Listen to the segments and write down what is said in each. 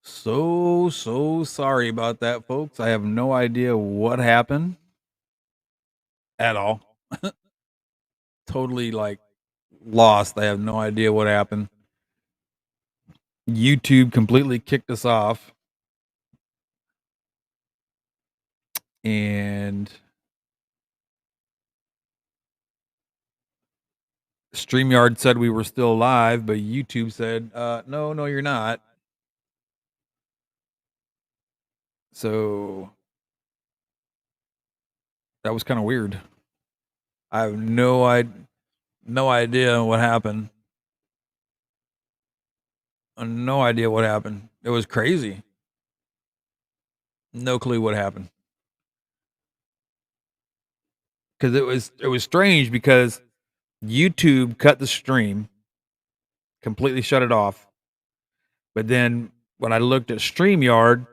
So sorry about that, folks. I have no idea what happened at all. Totally like lost. I have no idea what happened. YouTube completely kicked us off. And StreamYard said we were still live, but YouTube said, no, you're not. So that was kind of weird. I have no idea what happened. No idea what happened. It was crazy. No clue what happened. Because it was strange because YouTube cut the stream, completely shut it off. But then when I looked at StreamYard,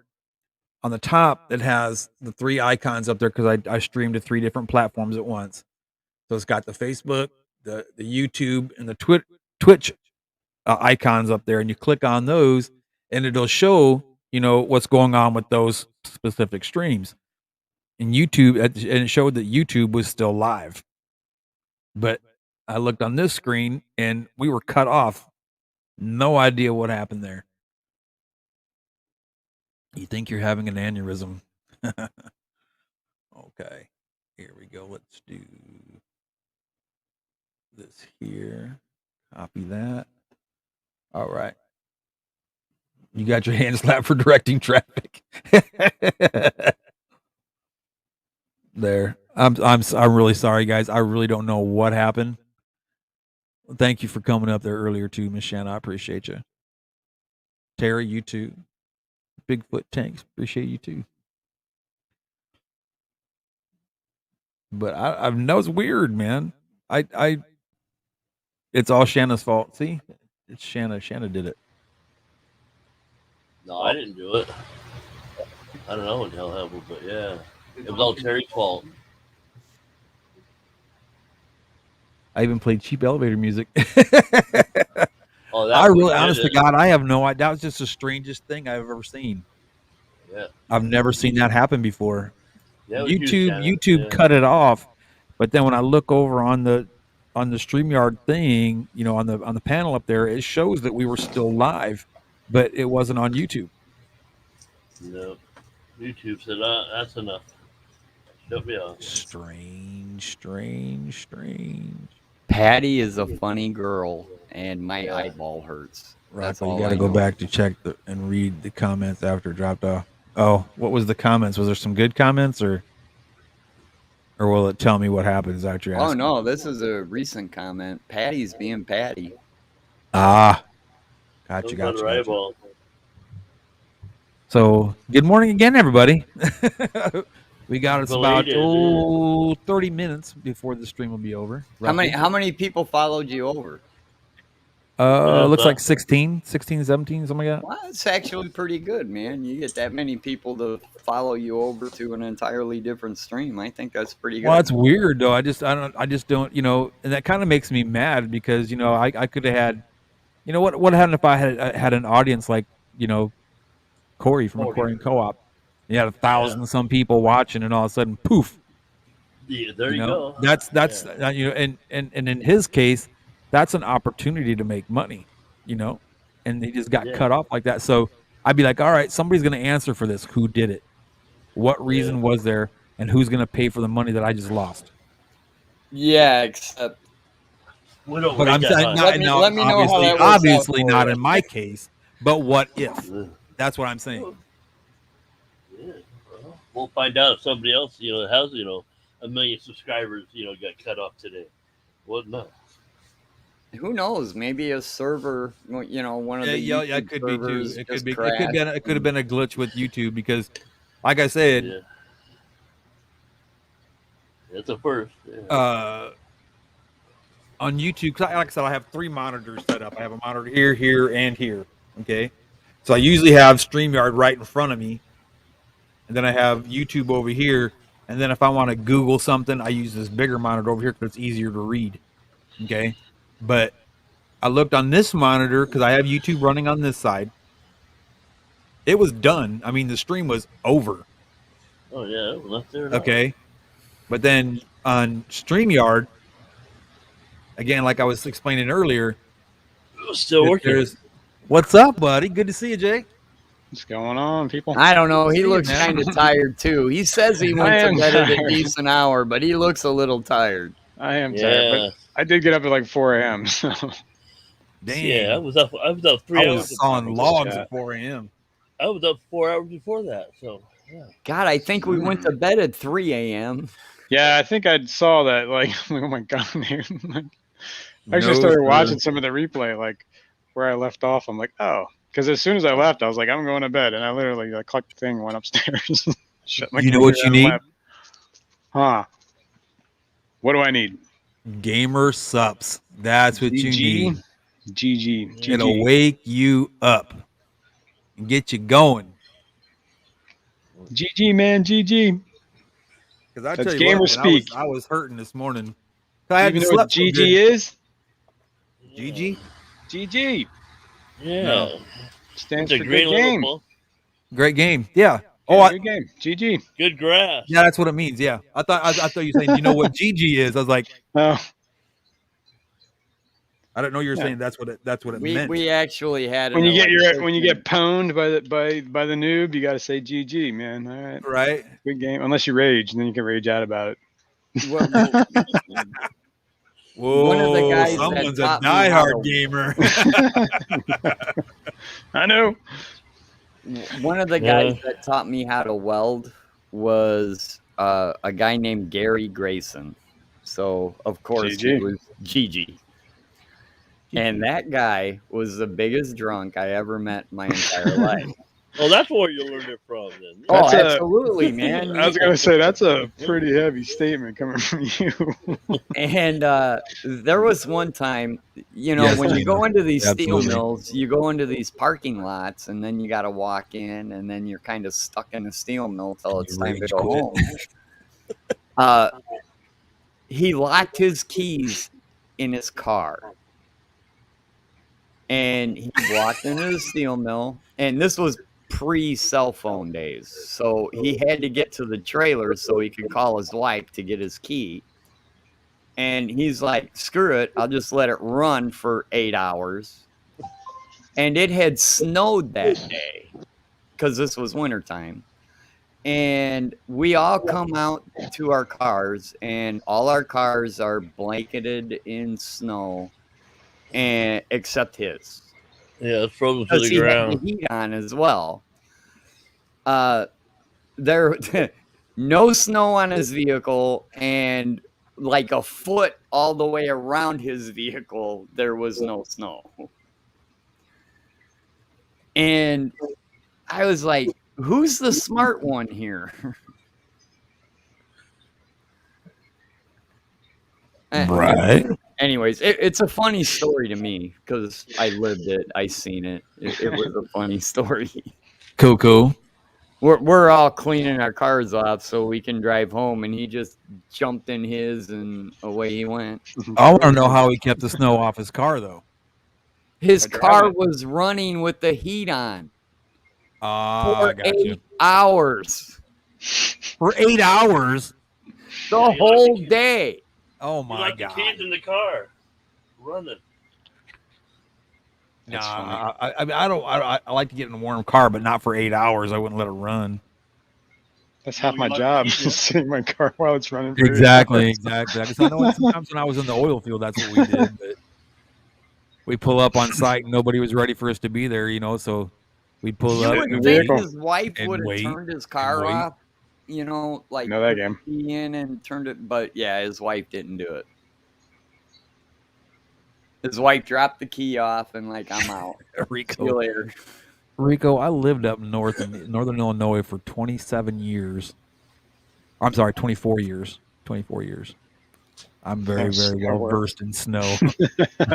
on the top it has the three icons up there because I streamed to three different platforms at once. So it's got the Facebook, the YouTube, and the Twitch icons up there, and you click on those, and it'll show what's going on with those specific streams. And it showed that YouTube was still live, but I looked on this screen and we were cut off. No idea what happened there. You think you're having an aneurysm. Okay, here we go. Let's do this here. Copy that. All right. You got your hand slapped for directing traffic. There. I'm really sorry, guys. I really don't know what happened. Thank you for coming up there earlier too, Miss Shanna. I appreciate you. Terry, you too. Bigfoot Tanks, appreciate you too. But I know it's weird, man. It's all Shanna's fault. See, it's Shanna. Shanna did it. No, I didn't do it. I don't know what the hell happened, but yeah, it was all Terry's fault. I even played cheap elevator music. Oh, I really, honest to God, I have no idea. That was just the strangest thing I've ever seen. Yeah, I've never seen that happen before. Yeah, YouTube cut it off, but then when I look over on the StreamYard thing, on the panel up there, it shows that we were still live, but it wasn't on YouTube. No, YouTube said that's enough. Shut me off. Strange. Patty is a funny girl, and my eyeball hurts. Right, you got to go back to check and read the comments after it dropped off. Oh, what was the comments? Was there some good comments, or will it tell me what happened? Is that what you're asking? Oh no, this is a recent comment. Patty's being Patty. Ah, gotcha. So, good morning again, everybody. We got us about 30 minutes before the stream will be over. Roughly. How many people followed you over? Looks like 16, 17, something like that. Well, it's actually pretty good, man. You get that many people to follow you over to an entirely different stream. I think that's pretty good. Well, it's weird though. I just don't, and that kind of makes me mad because, I could have had, what happened if I had an audience like, Corey from Aquarium Co-op. You had 1,000 some people watching, and all of a sudden, poof. Yeah, there you go. That's and in his case, that's an opportunity to make money, and they just got cut off like that. So I'd be like, all right, somebody's going to answer for this. Who did it? What reason was there? And who's going to pay for the money that I just lost? Yeah, except. We don't but I'm saying, let me know how that obviously not in my case, but what if? That's what I'm saying. Yeah, well, we'll find out if somebody else, has, 1 million subscribers, got cut off today. What not? Who knows? Maybe a server, one of the it could be too. It could have been a glitch with YouTube because, like I said, it's a first. Yeah. On YouTube, like I said, I have 3 monitors set up. I have a monitor here, and here. Okay, so I usually have StreamYard right in front of me, and then I have YouTube over here. And then if I want to Google something, I use this bigger monitor over here because it's easier to read. Okay. But I looked on this monitor because I have YouTube running on this side. It was done. I mean, the stream was over. Oh yeah, it was left there. Now. Okay. But then on StreamYard, again, like I was explaining earlier, It was still working. there's what's up, buddy? Good to see you, Jake. What's going on, people? I don't know. He See you, looks man. kind of tired too. He says he went I to am bed at a tired. decent hour, but he looks a little tired. I am Yeah. tired, but I did get up at like 4 a.m. So Dang. Yeah, I was up 3 I hours. was sawing logs at 4 a.m. I was up 4 hours before that. So yeah. God, I think we went to bed at 3 a.m. yeah, I think I saw that. Like, oh my god, dude. Like, I actually No, started sir. watching some of the replay, like where I left off. I'm like, oh, because as soon as I left, I was like, I'm going to bed, and I literally clicked the thing, went upstairs, shut my You know what computer you down, need? left. Huh? What do I need? Gamer sups. That's what you need. GG. It'll wake you up and get you going. GG, man. GG. Because I That's tell you gamer what, man, speak. I was hurting this morning. I Even hadn't know what slept so GG good. is? GG? GG. Yeah. No. Stands It's a for green good little game. ball. Great game. Yeah. Yeah, Oh, good game. GG. Good grass. yeah, that's what it means. Yeah. I thought you were saying, you know what GG is? I was like, Oh, I didn't know you were Yeah. saying that's what it meant. We actually had when an you get electrician. pwned by the noob, you got to say GG, man. All right, Right? good game. Unless you rage, and then you can rage out about it. Well, Whoa, one of the guys that someone's a taught me how diehard to- gamer. I know. One of the guys that taught me how to weld was a guy named Gary Grayson. So, of course, GG. he was Gigi. And that guy was the biggest drunk I ever met in my entire life. Oh, that's where you learned it from, then. Oh, That's a- absolutely, man. I was gonna say that's a pretty heavy statement coming from you. And there was one time, Yes, when you Gina. go into these steel Absolutely. mills, you go into these parking lots, and then you got to walk in, and then you're kind of stuck in a steel mill till And it's you time to rage go quit. home. He locked his keys in his car. And he walked into the steel mill, and this was pre-cell phone days. So he had to get to the trailer so he could call his wife to get his key. And he's like, screw it, I'll just let it run for 8 hours. And it had snowed that day because this was wintertime. And we all come out to our cars, and all our cars are blanketed in snow, and except his. Yeah, it's frozen to Because the he had the ground. heat on as well. There, no snow on his vehicle, and like a foot all the way around his vehicle, there was no snow. And I was like, who's the smart one here? Right. Anyways, it's a funny story to me because I lived it. I seen it. It was a funny story. Cool. We're all cleaning our cars off so we can drive home, and he just jumped in his, and away he went. I want to know how he kept the snow off his car, though. His By car driving. was running with the heat on I for got you. 8 hours, For 8 hours? the Yeah, you whole like day. Oh, You my like the God. keys in the car, running. That's funny. Nah, I mean, I like to get in a warm car, but not for 8 hours. I wouldn't let it run. That's half You my like job, keys, is sitting in my car while it's running. for 8 Exactly. hours. Because I know sometimes when I was in the oil field, that's what we did. But we pull up on site and nobody was ready for us to be there, so we'd pull You up Sit would in and the think vehicle. his wife and would have wait, turned his car wait. off, like Know that put game. the key in and turned it. But yeah, his wife didn't do it. His wife dropped the key off and like, I'm out. See you later. Rico, I lived up north in northern Illinois for 27 years. I'm sorry, 24 years. 24 years. I'm very, How's very snow well work? versed in snow.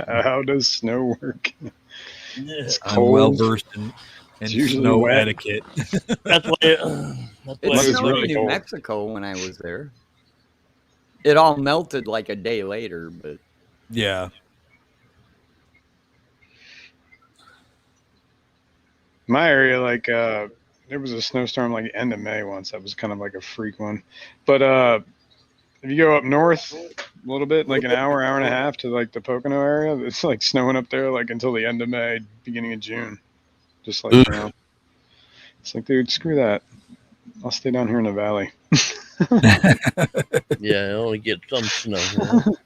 How does snow work? Yeah. It's I'm well cold. versed in It's usually snow wet. etiquette. That's why. That's It why. It's snowed really in New cold. Mexico when I was there. It all melted like a day later, but Yeah. My area, like, there was a snowstorm like end of May once. That was kind of like a freak one. But if you go up north a little bit, like an hour and a half to like the Pocono area, it's like snowing up there like until the end of May, beginning of June. Just like, you know, it's like, dude, screw that. I'll stay down here in the valley. Yeah, I only get some snow.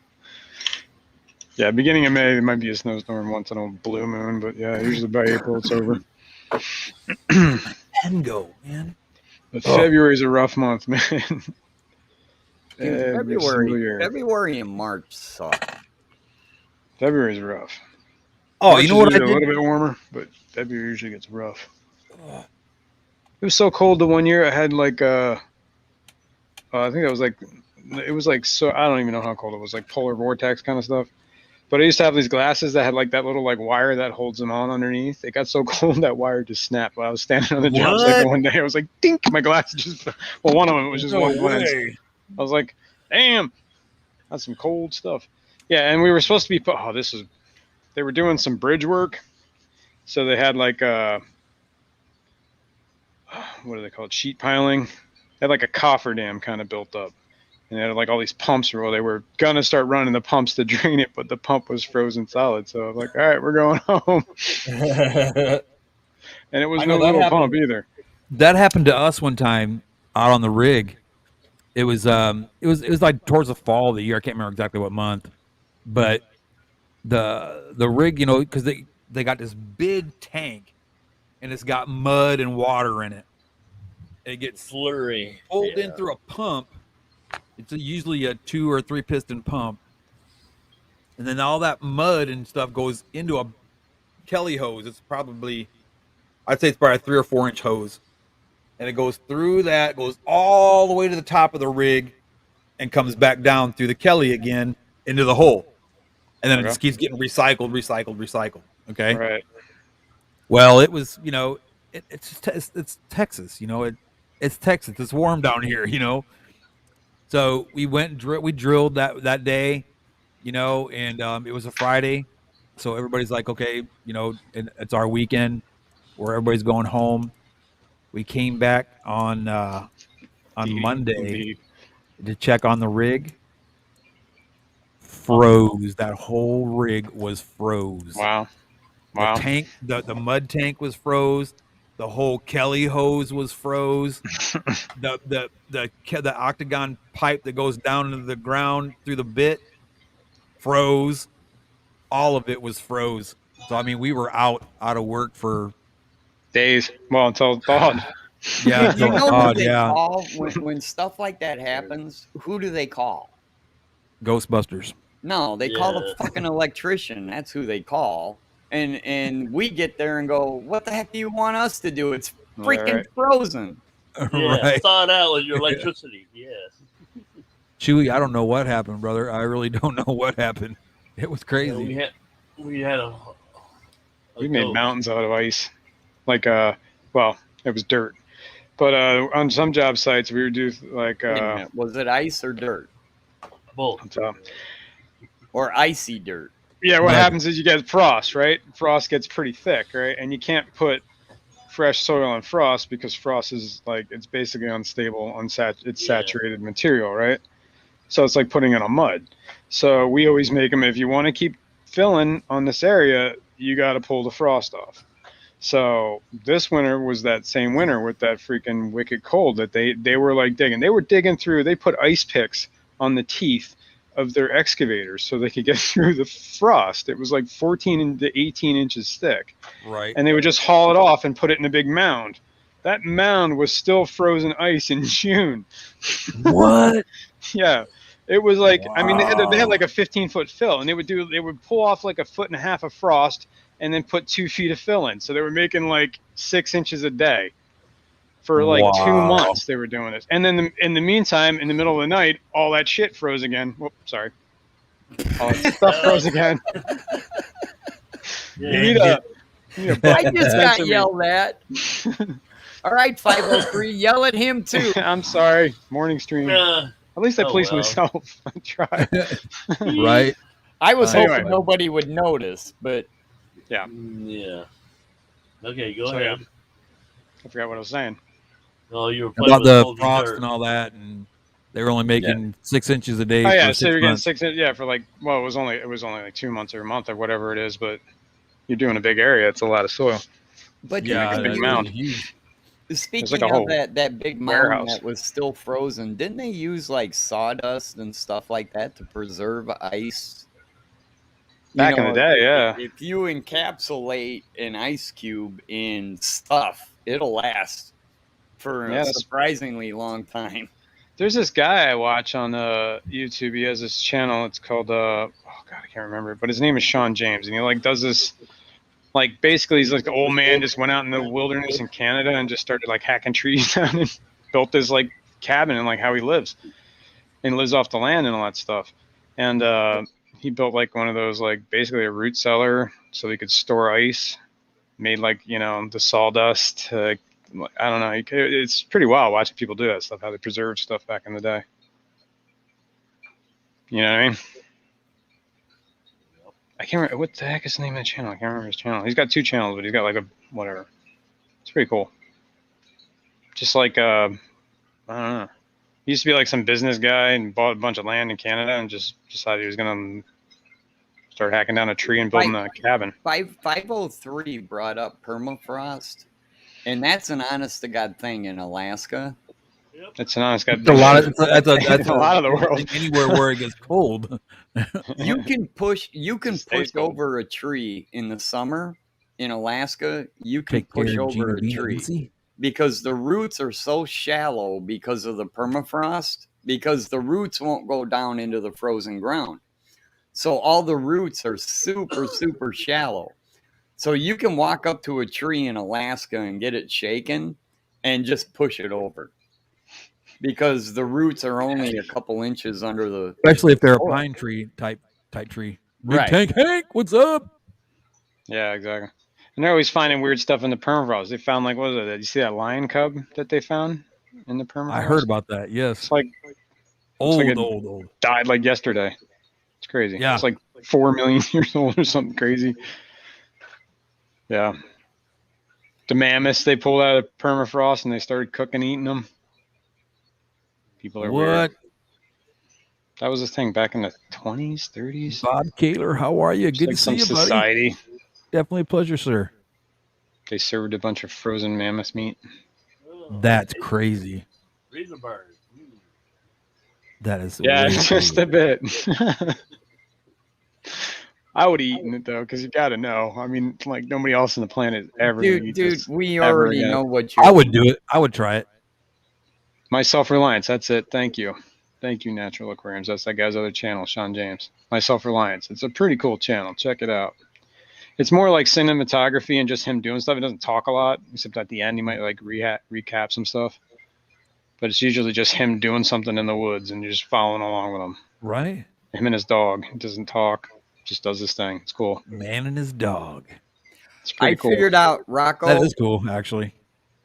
Yeah, beginning of May, there might be a snowstorm once in a blue moon, but yeah, usually by April it's over. And go, man. But February's a rough month, man. Dude, Every single year. February and March suck. February's rough. Oh, March you know what I is did? a little bit warmer, but February usually gets rough. It was so cold the one year I had like I think it was like so I don't even know how cold it was, like polar vortex kind of stuff. But I used to have these glasses that had like that little like wire that holds them on underneath. It got so cold that wire just snapped while I was standing on the job site one day. I was like, dink, my glasses just well, one of them was just one lens. I was like, damn, that's some cold stuff. Yeah, and we were supposed to be they were doing some bridge work. So they had like what do they call it? Sheet piling. They had like a cofferdam kind of built up. And they had like all these pumps where they were gonna start running the pumps to drain it, but the pump was frozen solid. So I was like, all right, we're going home. And it was no little pump either. That happened to us one time out on the rig. It was like towards the fall of the year. I can't remember exactly what month, but the rig, you know, because they got this big tank, and it's got mud and water in it. It gets Slurry. pulled in through a pump. It's usually a 2 or 3 piston pump, and then all that mud and stuff goes into a Kelly hose. It's probably, I'd say it's probably a 3 or 4 inch hose, and it goes through that, goes all the way to the top of the rig, and comes back down through the Kelly again into the hole, and then it just keeps getting recycled. Okay, Right. Well, it was, you know, it's Texas, you know, it's Texas. It's warm down here, you know. So we went and we drilled that day, you know, and it was a Friday. So everybody's like, okay, you know, and it's our weekend where everybody's going home. We came back on Monday to check on the rig. Froze. That whole rig was froze. Wow. The tank, the mud tank was froze. The whole Kelly hose was froze. the octagon pipe that goes down into the ground through the bit froze. All of it was froze. So I mean, we were out of work for days. Well, until it thawed. Yeah, You know who they call when stuff like that happens? Who do they call? Ghostbusters. No, they call the fucking electrician. That's who they call. And we get there and go, what the heck do you want us to do? It's freaking frozen. Yeah, thaw it out with your electricity. Yes. Chewy, I don't know what happened, brother. I really don't know what happened. It was crazy. Yeah, we had we made mountains out of ice. Like well, it was dirt. But on some job sites we would do like was it ice or dirt? Both. Or icy dirt. Yeah, what happens is you get frost, right? Frost gets pretty thick, right? And you can't put fresh soil on frost because frost is like, it's basically unstable, it's saturated material, right? So it's like putting it on mud. So we always make them, if you want to keep filling on this area, you got to pull the frost off. So this winter was that same winter with that freaking wicked cold that they were like digging. They were digging through, they put ice picks on the teeth of their excavators so they could get through the frost. It was like 14 to 18 inches thick. Right. And they would just haul it off and put it in a big mound. That mound was still frozen ice in June. What? Yeah. It was like, I mean, they had like a 15-foot fill, and they would pull off like 1.5 feet of frost and then put 2 feet of fill in. So they were making like 6 inches a day. For like 2 months they were doing this. And then in the meantime, in the middle of the night, all that shit froze again. Whoops, sorry. All that stuff froze again. I just got yelled at. All right, 503, yell at him too. I'm sorry. Morning stream. At least I pleased myself. I tried. Right. I was hoping nobody would notice, but yeah. Okay, go So, yeah. ahead. I forgot what I was saying. Oh, you were playing About with the frozen frost dirt. and all that, and they were only making 6 inches a day Oh for yeah, so 6 you're getting months. 6 yeah, for like, well, it was only like 2 months or a month or whatever it is, but you're doing a big area. It's a lot of soil. But Yeah, a big it mound. was huge. It's like a speaking of whole that big mound warehouse. that was still frozen, didn't they use like sawdust and stuff like that to preserve ice? Back in the day, yeah. If you encapsulate an ice cube in stuff, it'll last for Yeah, a that's- surprisingly long time. There's this guy I watch on YouTube. He has this channel. It's called oh god, I can't remember, but his name is Sean James, and he like does this. Like basically, he's like an old man just went out in the wilderness in Canada and just started like hacking trees down and built this like cabin and like how he lives and lives off the land and all that stuff. And he built like one of those like basically a root cellar so he could store ice. Made like the sawdust. I don't know. It's pretty wild watching people do that stuff. How they preserve stuff back in the day. You know what I mean? I can't remember what the heck is the name of the channel. I can't remember his channel. He's got 2 channels, but he's got like a whatever. It's pretty cool. Just like I don't know. He used to be like some business guy and bought a bunch of land in Canada and just decided he was gonna start hacking down a tree and building a cabin. 503 brought up permafrost, and that's an honest to God thing in Alaska. It's an honest God. It's a lot of that's a lot of the world. Anywhere where it gets cold. You can push Stays cold. over a tree in the summer in Alaska. You can Take care push of over a Gina tree Lucy. because the roots are so shallow because of the permafrost, because the roots won't go down into the frozen ground. So all the roots are super, super shallow. So you can walk up to a tree in Alaska and get it shaken and just push it over because the roots are only a couple inches under the. Especially if they're a soil. pine tree type tree. Big Right. Tank Hank, what's up? Yeah, exactly. And they're always finding weird stuff in the permafrost. They found like what was it? Did you see that lion cub that they found in the permafrost? I heard about that. Yes. It's like old. died like yesterday. It's crazy. Yeah. It's like 4 million years old or something crazy. Yeah. The mammoths they pulled out of permafrost and they started cooking, eating them. People are weird. That was a thing back in the 20s, 30s. Bob Kaler, how are you? Good like to see you, society. buddy. Definitely a pleasure, sir. They served a bunch of frozen mammoth meat. That's crazy. Raisin bars. That is just a bit. I would have eaten it though, because you got to know. I mean, like nobody else on the planet is ever gonna eat Dude, this we ever already again. know what you. I would do it. I would try it. My self-reliance. That's it. Thank you, Natural Aquariums. That's that guy's other channel, Sean James. My self-reliance. It's a pretty cool channel. Check it out. It's more like cinematography and just him doing stuff. He doesn't talk a lot, except at the end he might like recap some stuff. But it's usually just him doing something in the woods and you're just following along with him. Right. Him and his dog. He doesn't talk. Just does this thing. It's cool. Man and his dog. It's pretty cool. Figured out, Rocco. That is cool, actually.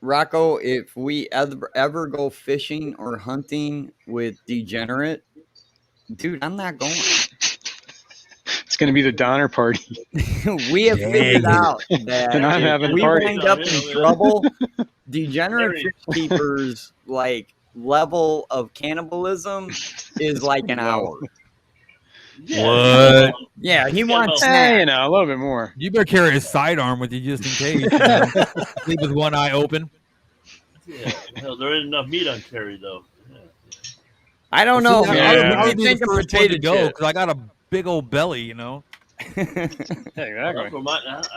Rocco, if we ever go fishing or hunting with Degenerate, dude, I'm not going. It's going to be the Donner Party. We have figured out that And I'm having if we party. wind up in trouble, Degenerate fish keepers like level of cannibalism is like an hour. What? Yeah, he wants Hey, snacks. a little bit more. You better carry a sidearm with you just in case. Sleep with one eye open. Yeah, hell, there isn't enough meat on Kerry though. Yeah. I don't know. See, man. I I would be think the of first one to potato go chips. because I got a big old belly, you know. Yeah, exactly.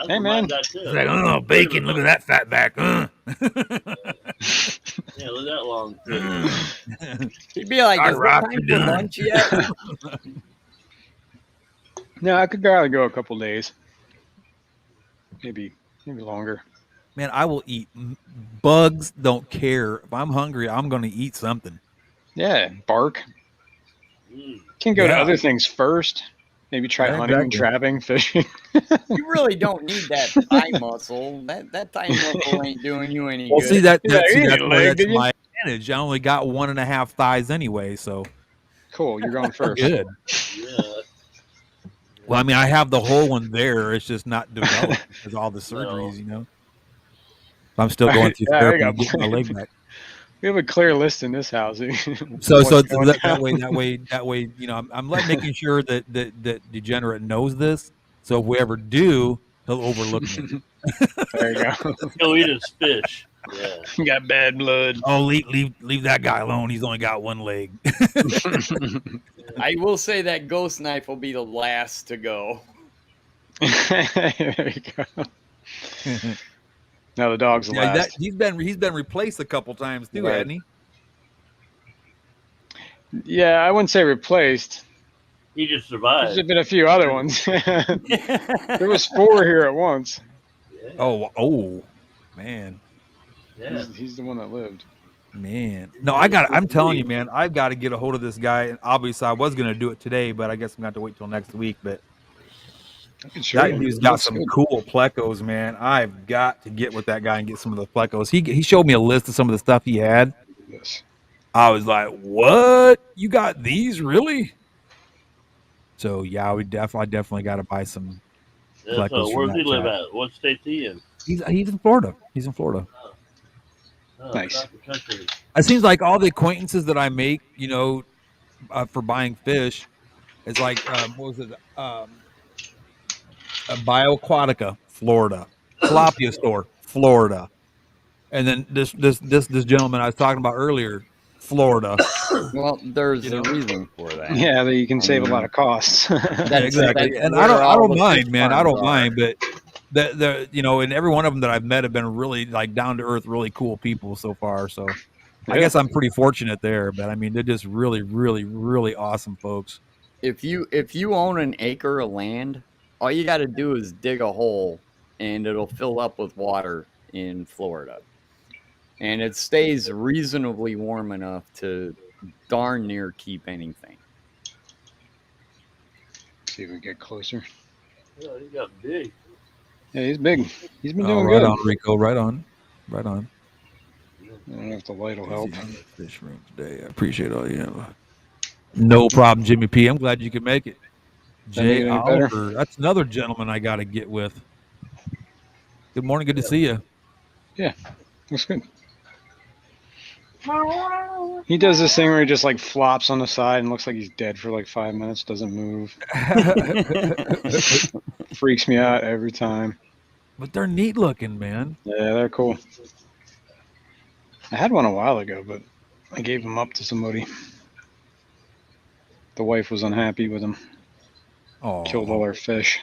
Hey man. That too. It's like, oh, bacon! Look at that fat back. Yeah, look at that long. He'd be like, I'd is it rock time you for down. lunch yet? No, I could probably go a couple days. Maybe longer. Man, I will eat. Bugs don't care. If I'm hungry, I'm going to eat something. Yeah, bark. Can go to Yeah. other things first. Maybe try Yeah, hunting, exactly. trapping, fishing. You really don't need that thigh muscle. That thigh muscle ain't doing you any Well, good. see that's you need a leg, that's did you? my advantage. I only got 1.5 thighs anyway, so Cool, you're going first. good. Yeah. Well, I mean, I have the whole one there. It's just not developed because of all the surgeries, you know. I'm still going through Yeah, I therapy to got get my leg back. We have a clear list in this house. So What's going that down. way, you know, I'm making sure that Degenerate knows this. So if we ever do, he'll overlook me. There you go. Go eat his fish. Yeah. You got bad blood. Oh, leave that guy alone. He's only got one leg. I will say that ghost knife will be the last to go. There you go. Now the dog's the Yeah, last. he's been replaced a couple times too, Right. hasn't he? Yeah, I wouldn't say replaced. He just There's survived. been a few other ones. There was 4 here at once. Yeah. Oh, man. Yeah. He's the one that lived. Man, no, I'm telling you, man, I've got to get a hold of this guy. And obviously, I was going to do it today, but I guess I'm going to have to wait till next week. But I can show that you. dude's got Looks some good. cool plecos, man. I've got to get with that guy and get some of the plecos. He showed me a list of some of the stuff he had. Yes. I was like, "What? You got these, really?" So yeah, I definitely got to buy some. Yeah, Plecos so from where's he that live chap. at? What state's he in? He's in Florida. He's in Florida. Oh, Nice. across the country. It seems like all the acquaintances that I make, you know, for buying fish, is like what was it? BioAquatica, Florida. Tilapia store, Florida. And then this gentleman I was talking about earlier, Florida. Well, there's You know? a reason for that. Yeah, that you can save a lot of costs. Exactly. that's And where I all don't the mind, fish man. I farms don't are. mind, but the you know, and every one of them that I've met have been really like down to earth, really cool people so far. So I Yeah. guess I'm pretty fortunate there. But I mean, they're just really, really, really awesome folks. If you own an acre of land, all you got to do is dig a hole, and it'll fill up with water in Florida, and it stays reasonably warm enough to darn near keep anything. See if we get closer. Oh, he got big. Yeah, he's big. He's been Oh, doing right good. on, Rico. Right on. Right on. I don't know if the light will help. Fish room today. I appreciate all you have. No problem, Jimmy P. I'm glad you could make it. That make it Jay any better? Oliver. That's another gentleman I got to get with. Good morning. Good to see you. Looks good. He does this thing where he just like flops on the side and looks like he's dead for like 5 minutes, doesn't move. Freaks me out every time. But they're neat looking, man. Yeah, they're cool. I had one a while ago, but I gave him up to somebody. The wife was unhappy with him. Oh, Killed all her fish.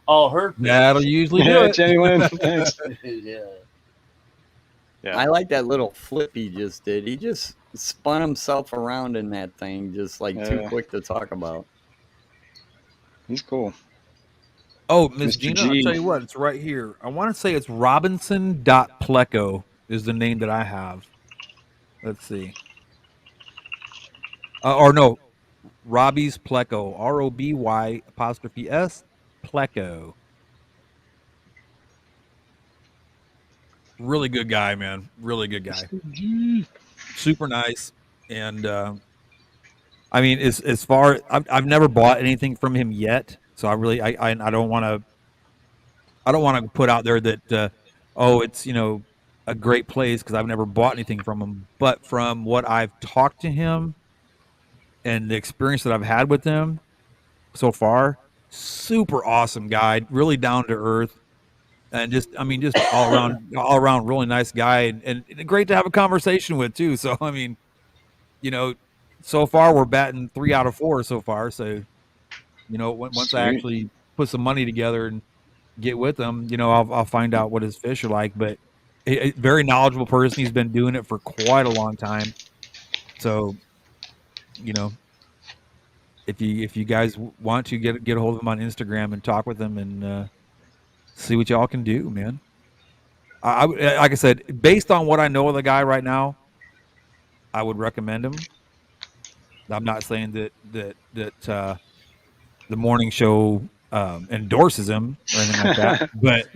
All her. that'll usually do Yeah, it. Jenny Lynn, thanks. Yeah. Yeah. I like that little flip he just did. He just spun himself around in that thing, just like too Yeah. quick to talk about. He's cool. Oh, Miss Mr. Gina, G. I'll tell you what, it's right here. I want to say it's Robinson.pleco is the name that I have. Let's see. Or no, Robbie's Pleco. ROBY' Pleco. Really good guy, man. Really good guy. Super nice. And I mean, as far I've never bought anything from him yet, so I don't want to put out there that it's, you know, a great place, because I've never bought anything from him. But from what I've talked to him and the experience that I've had with him so far, super awesome guy, really down to earth, and just all around really nice guy, and great to have a conversation with too. So I mean, you know, so far we're batting 3 out of 4 so far. So, you know, once I Sweet. actually put some money together and get with him, you know, I'll find out what his fish are like. But a very knowledgeable person. He's been doing it for quite a long time. So, you know, if you guys want to get a hold of him on Instagram and talk with him and see what y'all can do, man. I like I said, based on what I know of the guy right now, I would recommend him. I'm not saying that the morning show endorses him or anything like that. But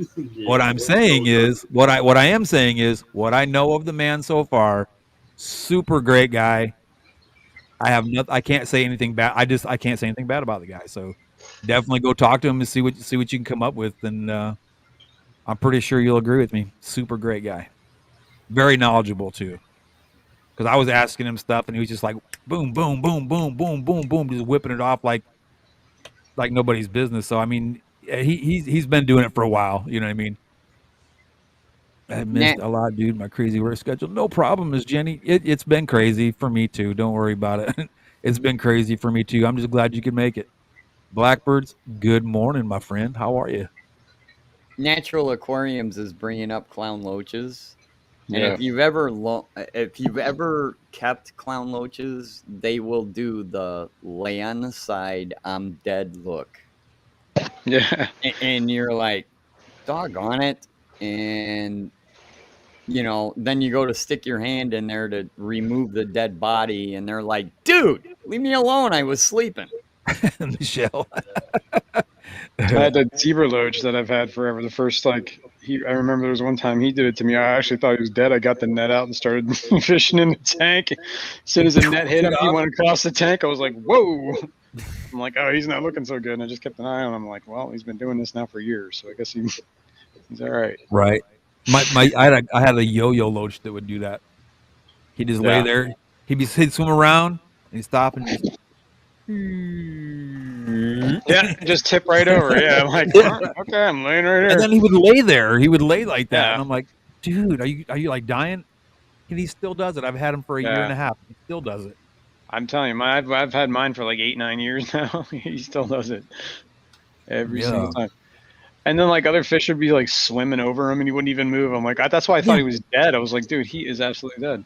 what I'm saying is, what I am saying is, what I know of the man so far, super great guy. I can't say anything bad. I can't say anything bad about the guy. So definitely go talk to him and see what you can come up with, and I'm pretty sure you'll agree with me. Super great guy. Very knowledgeable too. Because I was asking him stuff and he was just like boom, boom, boom, boom, boom, boom, boom, just whipping it off like nobody's business. So I mean, he's been doing it for a while. You know what I mean? I missed a lot, dude. My crazy work schedule. No problem, Miss Jenny. It's been crazy for me too. Don't worry about it. It's been crazy for me too. I'm just glad you could make it. Blackbirds, good morning, my friend. How are you? Natural Aquariums is bringing up clown loaches. And Yeah. if you've ever kept clown loaches, they will do the lay on the side, I'm dead look. Yeah. And you're like, doggone it. And, then you go to stick your hand in there to remove the dead body. And they're like, dude, leave me alone. I was sleeping. Michelle. I had a zebra loach that I've had forever. The first, I remember there was one time he did it to me. I actually thought he was dead. I got the net out and started fishing in the tank. As soon as the net hit him, he went across the tank. I was like, whoa. I'm like, oh, he's not looking so good. And I just kept an eye on him. I'm like, well, he's been doing this now for years, so I guess he's all right. Right. I had a yo-yo loach that would do that. He'd just lay there. He'd swim around and he'd stop and just yeah, just tip right over. Yeah, I'm like, okay, I'm laying right here. And then he would lay there. He would lay like that, and I'm like, dude, are you like dying? And he still does it. I've had him for a year and a half. He still does it. I'm telling you, I've had mine for like 8-9 years now. He still does it every single time. And then other fish would be swimming over him, and he wouldn't even move. I'm like, that's why I thought he was dead. I was like, dude, he is absolutely dead.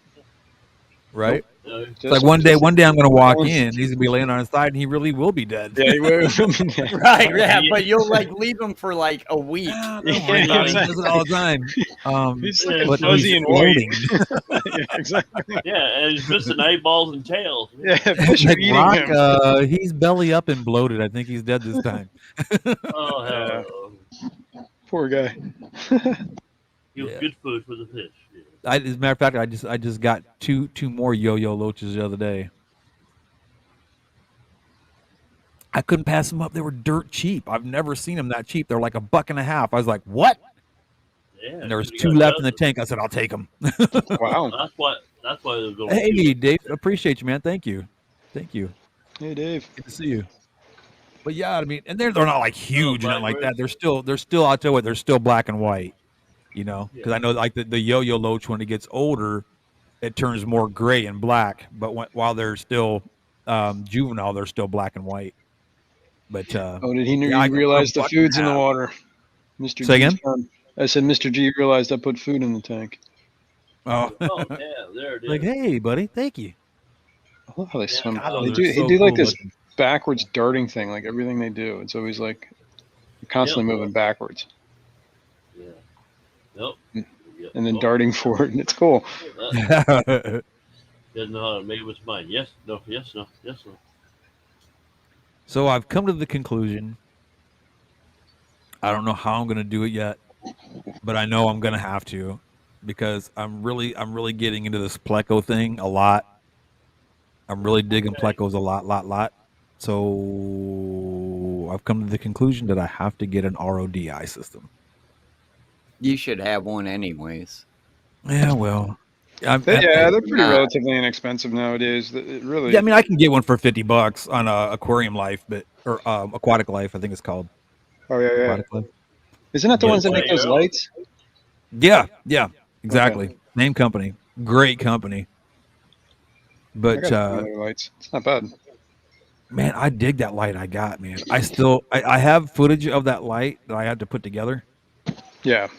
Right. Nope. One day I'm gonna walk in. He's gonna be laying on his side, and he really will be dead. Yeah, he will. Right. Yeah, but you'll leave him for a week. Yeah, he does it all the time. He's looking fuzzy and white. Yeah, exactly. Yeah, and he's missing eyeballs and tails. Yeah, fish are eating him. He's belly up and bloated. I think he's dead this time. Oh hell. Poor guy. He was good food for the fish. As a matter of fact, I just got two more yo-yo loaches the other day. I couldn't pass them up. They were dirt cheap. I've never seen them that cheap. They're like $1.50. I was like, what? Yeah, and there was 2 left in the tank. I said, I'll take them. Wow. That's why they're going. Hey, Dave, appreciate you, man. Thank you. Hey, Dave. Good to see you. But yeah, I mean, and they're not huge and like that. They're still. I'll tell you what, they're still black and white. Because I know the yo-yo loach, when it gets older, it turns more gray and black. But while they're still juvenile, they're still black and white. But did he realize the food's in the water? Mr. Say again? I said, Mr. G realized I put food in the tank. Oh, yeah, there it is. Like, hey, buddy, thank you. I love how they swim. God, They do cool this backwards darting thing, everything they do. It's always constantly moving backwards. Yeah. Nope. And then darting forward, and it's cool. Doesn't know how to make up his mind. Yes, no, yes, no, yes, no. So I've come to the conclusion. I don't know how I'm going to do it yet, but I know I'm going to have to, because I'm really getting into this pleco thing a lot. I'm really digging plecos a lot. So I've come to the conclusion that I have to get an RODI system. You should have one anyways. Yeah, well. They're pretty relatively inexpensive nowadays. It really. Yeah, I mean, I can get one for $50 on Aquarium Life, or Aquatic Life, I think it's called. Oh yeah. Aquatic Life. Isn't that the ones that make those lights? Yeah, exactly. Okay. Same company, great company. But lights. It's not bad. Man, I dig that light I got, man. I have footage of that light that I had to put together. Yeah.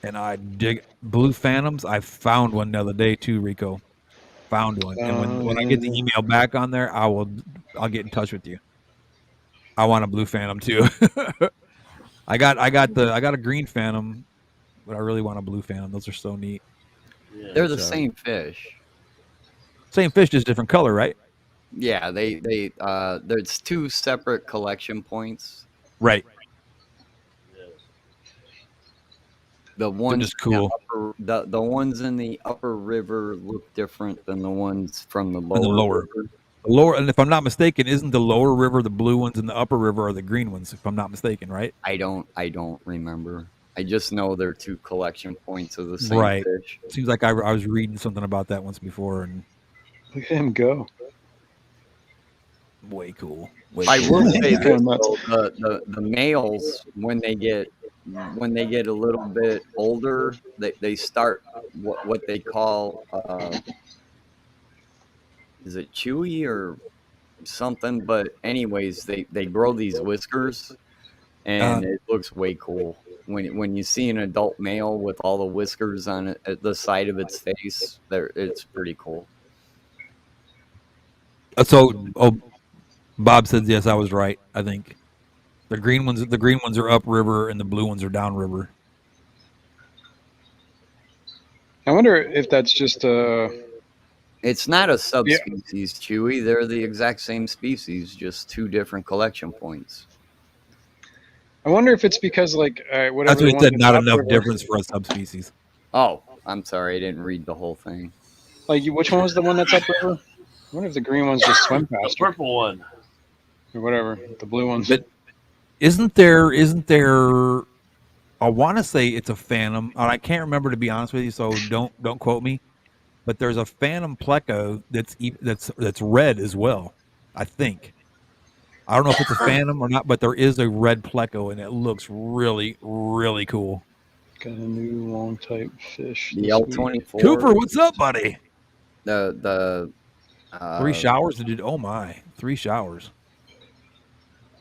And I dig Blue Phantoms. I found one the other day too, Rico. Found one. And when I get the email back on there, I'll get in touch with you. I want a Blue Phantom too. I got a green Phantom, but I really want a Blue Phantom. Those are so neat. Yeah, they're the same fish. Same fish, just different color, right? Yeah, there's 2 separate collection points. Right. The ones just cool. The ones in the upper river look different than the ones from the lower. The lower, and if I'm not mistaken, isn't the lower river the blue ones and the upper river are the green ones? If I'm not mistaken, right? I don't remember. I just know they're 2 collection points of the same Right. fish. Seems like I was reading something about that once before, and Look at him go. way cool. I will say He's going this, nuts. though, the males, when they get a little bit older, they start what they call is it chewy or something? But anyways, they grow these whiskers, and it looks way cool when you see an adult male with all the whiskers on it at the side of its face. There, it's pretty cool. So, Bob says yes, I was right. I think the green ones are upriver, and the blue ones are downriver. I wonder if that's just It's not a subspecies, Chewy. They're the exact same species, just 2 different collection points. I wonder if it's because like whatever. That's what the he one said. that's Not enough upriver- difference for a subspecies. Oh, I'm sorry, I didn't read the whole thing. Like, which one was the one that's upriver? I wonder if the green ones just swim The past purple one. or whatever. The blue ones. But isn't there? I want to say it's a phantom, and I can't remember, to be honest with you. So don't quote me. But there's a phantom pleco that's red as well. I think. I don't know if it's a phantom or not, but there is a red pleco, and it looks really, really cool. Got a new long type fish. The this week. L24. Cooper, what's up, buddy? The 3 showers to do. Oh my, 3 showers.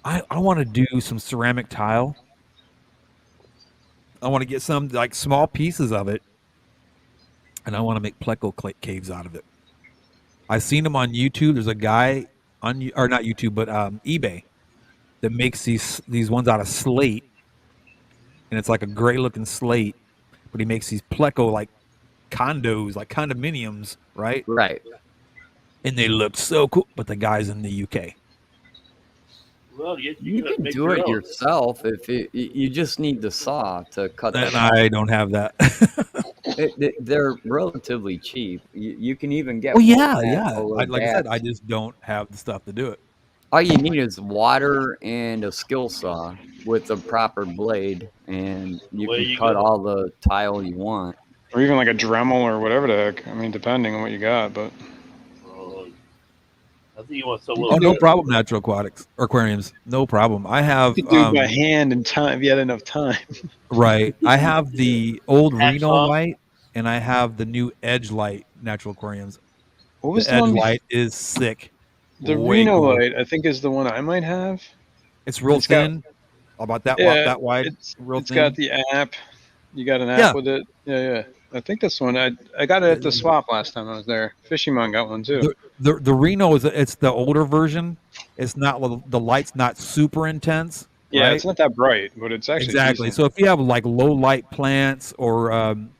I want to do some ceramic tile. I want to get some like small pieces of it, and I want to make pleco caves out of it. I've seen them on YouTube. There's a guy on, or not YouTube, but eBay, that makes these ones out of slate, and it's like a gray looking slate, but he makes these pleco like condos, like condominiums, right? Right. And they look so cool. But the guy's in the UK. Well, You gotta can make do your it own. yourself if you just need the saw to cut And the. I don't have that. They're relatively cheap. You can even get. Oh yeah, one that yeah. will Like I said, adapt. I just don't have the stuff to do it. All you need is water and a skill saw with a proper blade, and you There can you cut go. all the tile you want. Or even like a Dremel or whatever the heck. I mean, depending on what you got, but I think you want some Oh, little. no problem. Natural aquariums, no problem. I have you could do it by hand in time if you had enough time. right. I have the old Hacksaw? Reno light, and I have the new Edge light natural aquariums. What was The the Edge one? light is sick. The Way Reno cool. light, I think, is the one I might have. It's real It's got- thin. About that Yeah, that wide. It's Real it's thin. got the app. You got an app Yeah. with it. Yeah. I think this one. I got it at the swap last time I was there. Fishing Mon got one too. The Reno it's the older version. It's not, the light's not super intense. Yeah, right? it's not that bright, but it's actually Exactly. decent. So if you have like low light plants or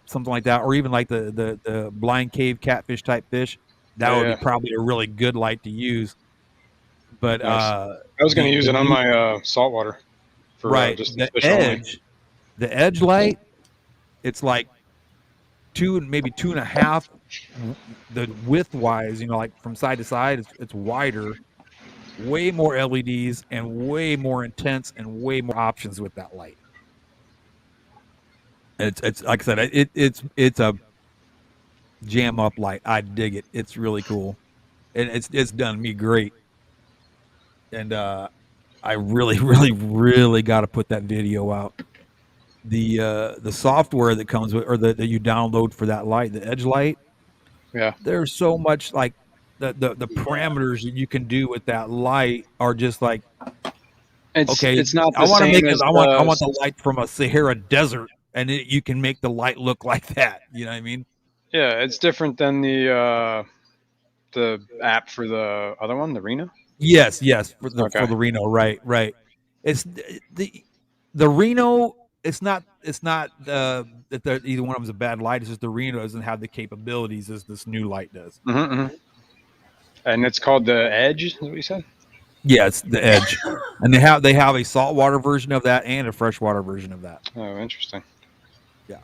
something like that, or even like the blind cave catfish type fish, that would Yeah. be probably a really good light to use. But Nice. I was going to use it on my saltwater for right, just the fish only. edge, the edge light, it's like 2 and maybe 2.5. The width wise, like from side to side, it's wider. Way more LEDs and way more intense and way more options with that light. It's like I said, it's a jam up light. I dig it. It's really cool, and it's done me great. And I really, really, really got to put that video out. The software that comes with, or that you download for that light, the Edge light. Yeah. There's so much like the parameters that you can do with that light are just like, okay, It's not the I want to same make as it. I want the light from a Sahara desert, and you can make the light look like that. You know what I mean? Yeah, it's different than the app for the other one, the Reno. Yes, for the Okay. Reno, right. It's the Reno. It's not that either one of them is a bad light. It's just the Reno doesn't have the capabilities as this new light does. Mm-hmm. And it's called the Edge. Is what you said? Yeah, it's the Edge, and they have a saltwater version of that and a freshwater version of that. Oh, interesting. Yeah.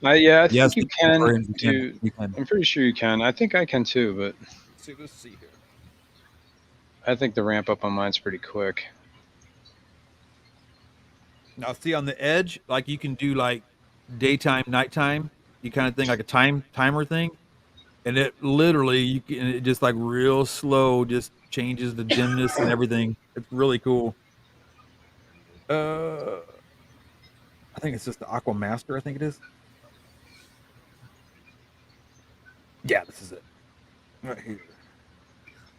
I think Yes, you the can aquariums, do. you can. I'm pretty sure you can. I think I can too, but Let's see here. I think the ramp up on mine's pretty quick. Now, see on the edge, like you can do like daytime, nighttime, you kind of thing, like a timer thing, and it literally it just like real slow, just changes the dimness and everything. It's really cool. I think it's just the Aqua Master. I think it is. Yeah, this is it. Right here.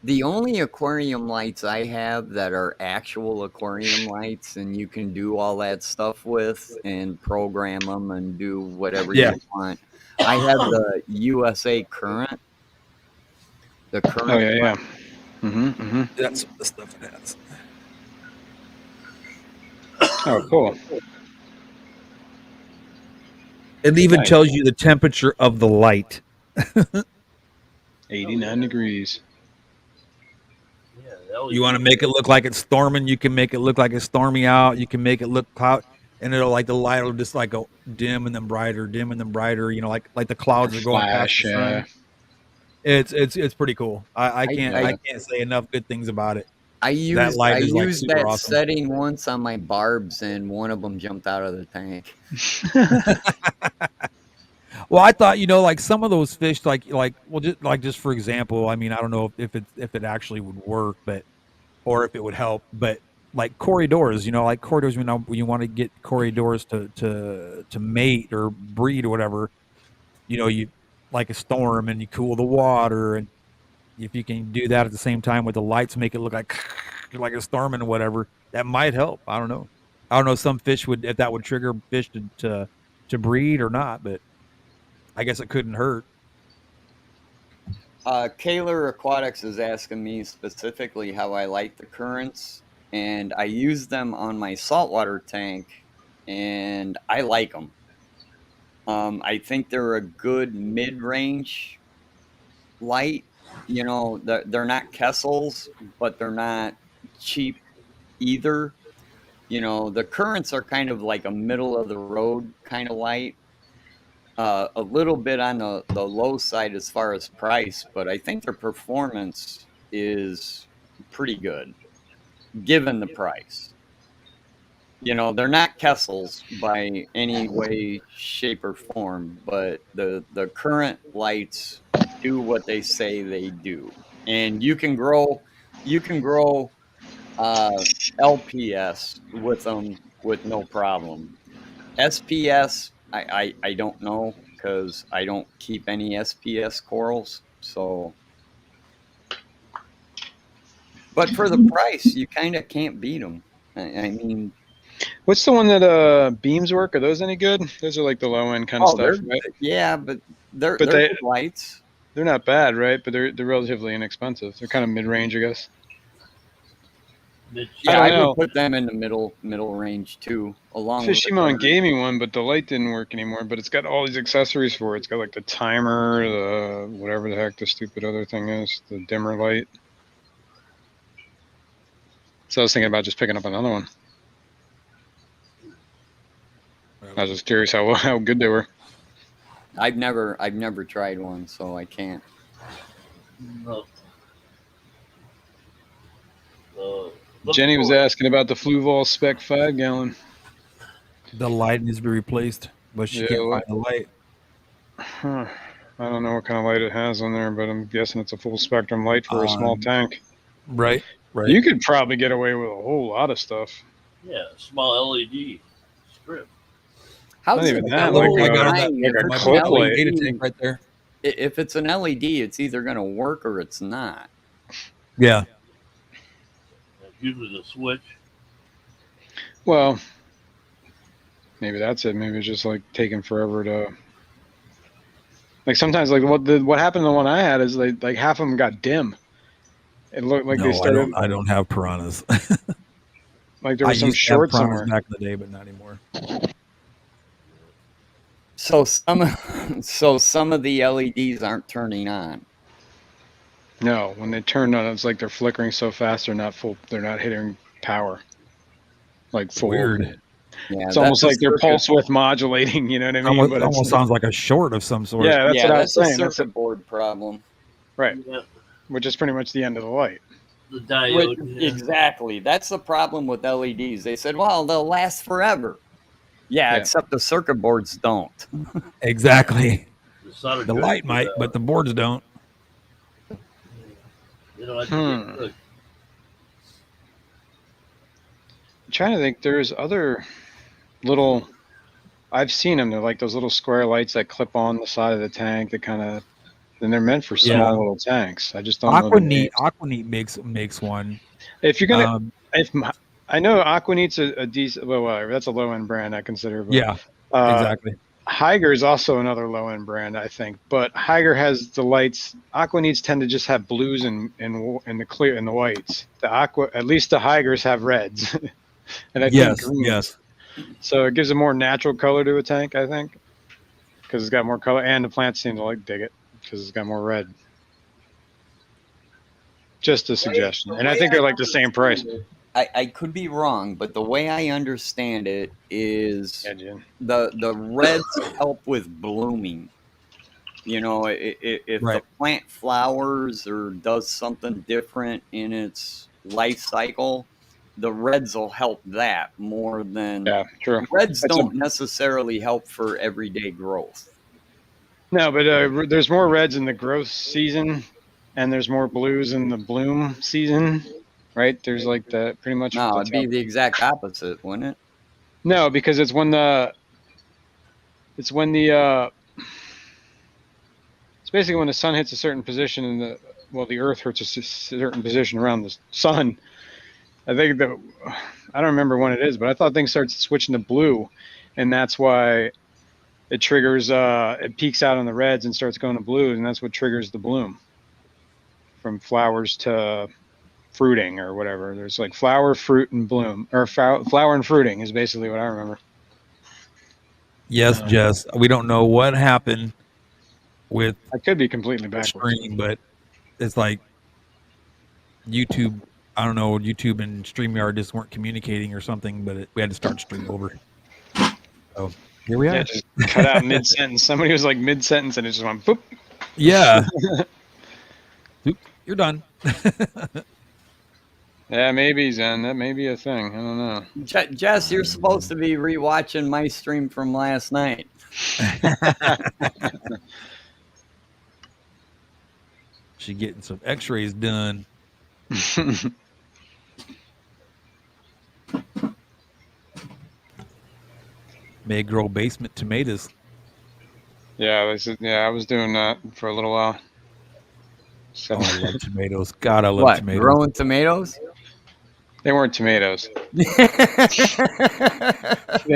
The only aquarium lights I have that are actual aquarium lights and you can do all that stuff with and program them and do whatever Yeah. you want. I have the USA Current. The Current. Oh yeah. Mm-hmm. That's the stuff it has. Oh, cool. It even Nice. tells you the temperature of the light. 89 degrees. Yeah, that was You want to make it look like it's storming, you can make it look like it's stormy out. You can make it look cloud, and it'll like the light will just like go dim and then brighter, dim and then brighter. You know, like the clouds are going past Flash. the sun. It's pretty cool. I can't say enough good things about it. I used That light is, like, used super that awesome. setting once on my barbs and one of them jumped out of the tank. Well, I thought, like some of those fish, just for example, I mean, I don't know if it actually would work, or if it would help, but like corridors, like corridors, when you want to get corridors to mate or breed or whatever, you like a storm and you cool the water, and if you can do that at the same time with the lights, make it look like like a storm and whatever, that might help. I don't know. Some fish if that would trigger fish to breed or not, but I guess it couldn't hurt. Kaler Aquatics is asking me specifically how I like the currents, and I use them on my saltwater tank, and I like them. I think they're a good mid-range light. They're not Kessels, but they're not cheap either. The currents are kind of like a middle of the road kind of light. A little bit on the low side as far as price, but I think their performance is pretty good given the price. They're not Kessels by any way, shape, or form, but the current lights do what they say they do, and you can grow LPS with them with no problem. SPS, I don't know because I don't keep any SPS corals. So, but for the price, you kind of can't beat them. I mean, what's the one that beams work? Are those any good? Those are like the low end kind of stuff, right? Yeah, but they're good lights. They're not bad, right? But they're relatively inexpensive. They're kind of mid range, I guess. Yeah, I would put them in the middle range too. Along Fishimon gave me one, but the light didn't work anymore. But it's got all these accessories for it. It's got like the timer, the whatever the heck the stupid other thing is, the dimmer light. So I was thinking about just picking up another one. I was just curious how good they were. I've never tried one, so I can't. No. Jenny was asking about the Fluval Spec 5-gallon. The light needs to be replaced, but she can't find the light. Huh. I don't know what kind of light it has on there, but I'm guessing it's a full spectrum light for a small tank. Right. You could probably get away with a whole lot of stuff. Yeah, small LED strip. How's even that? like a clip light right there. If it's an LED, it's either going to work or it's not. Yeah. Usually the switch. Well, maybe that's it. Maybe it's just like taking forever to. Like sometimes, like what happened to the one I had is like half of them got dim. It looked like they started. I don't have piranhas. Like there was some short somewhere back in the day, but not anymore. So some of the LEDs aren't turning on. No, when they turn on, it's like they're flickering so fast they're not full. They're not hitting power. Like full. Weird. Yeah, it's almost like they're pulse width modulating. You know what I mean? It almost sounds like a short of some sort. Yeah, that's what I was saying. That's a circuit board problem. Right. Yeah. Which is pretty much the end of the light. The diode. Yeah. Exactly. That's the problem with LEDs. They said, well, they'll last forever. Yeah, Yeah. except the circuit boards don't. Exactly. The solder The drive light goes might, out. but the boards don't. You know, I think it could. I'm trying to think. There's other little. I've seen them. They're like those little square lights that clip on the side of the tank. That kind of. And they're meant for small Yeah. little tanks. I just don't know the names. Aquaneat makes one. If you're gonna, I know Aquaneat's a decent. Well, that's a low end brand I consider. But, Yeah, exactly. Higer is also another low end brand, I think. But Higer has the lights. Aquaneats tend to just have blues and the clear and the whites. At least the Higers have reds, and I think greens. Yes. So it gives a more natural color to a tank, I think, because it's got more color, and the plants seem to dig it because it's got more red. Just a suggestion, and I think they're like the same price. I could be wrong, but the way I understand it is the reds help with blooming. You know, if the plant flowers or does something different in its life cycle, the reds will help that more than true. Reds don't necessarily help for everyday growth. No, but there's more reds in the growth season, and there's more blues in the bloom season, right? There's like the pretty much. No, it'd be the exact opposite, wouldn't it? No, because it's when the. It's basically when the sun hits a certain position and the Earth hits a certain position around the sun. I think I don't remember when it is, but I thought things start switching to blue, and that's why it triggers. It peaks out on the reds and starts going to blues, and that's what triggers the bloom. From flowers to fruiting or whatever. There's like flower, fruit, and bloom, or flower and fruiting is basically what I remember. Yes, Jess. We don't know what happened with. I could be completely backwards, but it's like YouTube. I don't know. YouTube and StreamYard just weren't communicating or something, but we had to start stream over. So here we are. Yeah, just cut out mid sentence. Somebody was like mid sentence, and it just went boop. Yeah. You're done. Yeah, maybe, Zen. That may be a thing. I don't know. Jess, you're supposed to be rewatching my stream from last night. She getting some x-rays done. May grow basement tomatoes. Yeah, I was doing that for a little while. Oh, I love tomatoes. God, I love tomatoes. Growing tomatoes? They weren't tomatoes. They